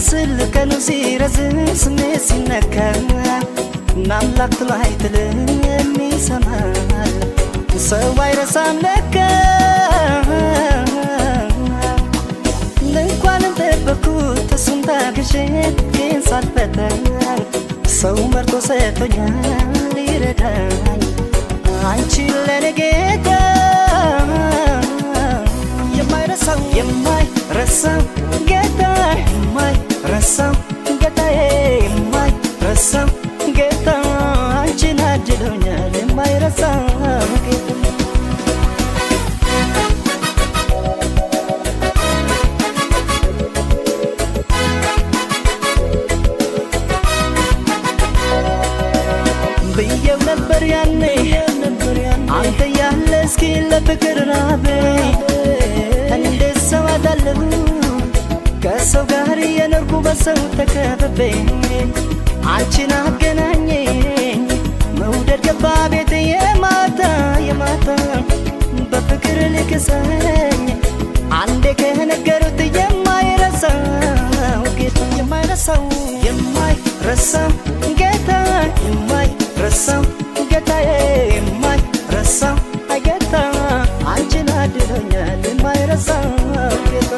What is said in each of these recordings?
ቢመስል ቀኑ ሲረዝም ስሜት ሲነካ ናምላክ ጥሎ አይጥልም ይሰማል ሰው አይረሳም ለካ እንኳን ጠበኩት እሱን ታግሼ ግን ሳልፈተን ሰው መርጦ ሰጥቶኛል ይረዳኝ አንቺ ለኔ ጌታ የማይረሳው ጌታ የማይረሳው ጌታዬ የማይረሳው ጌታ አንቺን አድሎኛል የማይረሳው ጌታ ብዬው ነበር ያኔ አንተ ያለ እስኪ ለፍቅር ራበኝ እንዴት ሰው አጣለሁ ከሰው ጋር የኖርኩ በሰው ተከብቤ አንቺን አገናኘኝ መውደድ ገባ ቤቴ የማታ በፍቅር ልክሰኝ አንዴ ከነገሩት የማይረሳው ጌታ የማይረሳው ጌታ የማይረሳው ጌታዬ የማይረሳው ጌታ አንቺን አድሎኛል የማይረሳው ጌታ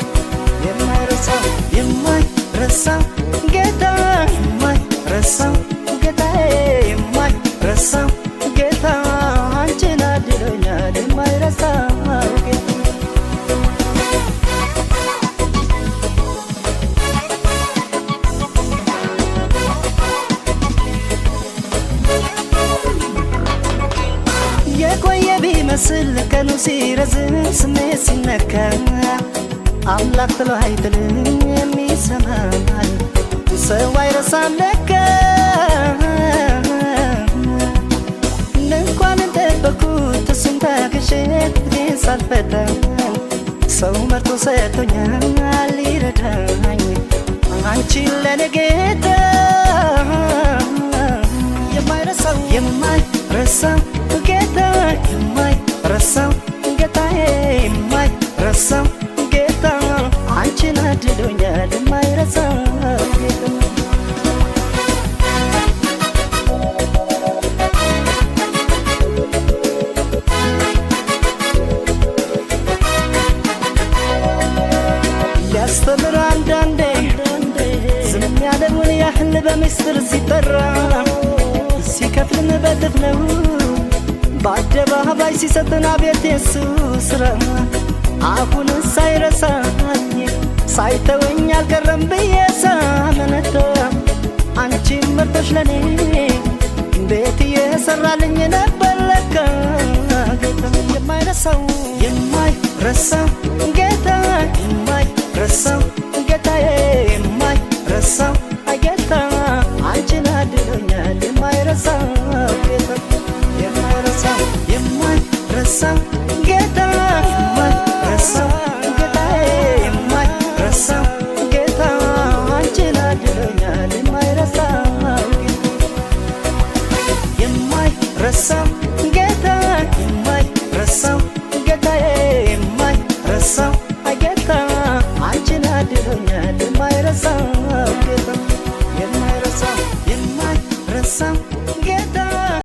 የማይረሳው ጌታ የማይረሳው ጌታዬ የማይረሳው ጌታ አንቺን አድሎኛል የማይረሳው ጌታ የቆየ ቢመስል ቀኑ ሲረዝም ስሜት ሲነካ አምላክ ጥሎ አይጥልም የሚሰማል ሰው አይረሳም ለካ እንኳን ጠበኩት እሱን ታግሼ ግን ሳልፈተን ሰው መርጦ ሰጥቶኛል ይረዳኝ አንቺ ለኔ ጌታ የማይረሳው ጌታ የማይረሳው ጌታዬ የማይረሳው ጌታ አንቺን አድሎኛል የማይረሳው ጌታ ሊያስተምር አንዳንዴ ዝም ያለውን ያህል በምስጢር ሲጠራ ሲከፍልን በጥፍ ነው በአደባባይ ሲሰጥን አቤት የሱ ስራ አሁን ሳይረሳኝ ሳይተወኝ አልቀረም ብዬ ሳመነታ አንቺን መርጦሽ ለኔ ቤት የሰራልኝ ነበር ለካ ጌታ የማይረሳው ጌታ የማይረሳው ጌታዬ የማይረሳው ጌታ አንቺን አድሎኛል የማይረሳው ጌታ የማይረሳው ጌታ የማይረሳው ጌታዬ የማይረሳው ጌታ አንቺን አድሎኛል የማይረሳው የማይረሳው ጌታ የማይረሳው ጌታዬ የማይረሳው ጌታ አንቺን አድሎኛል የማይረሳው ጌታ የማይረሳው ጌታ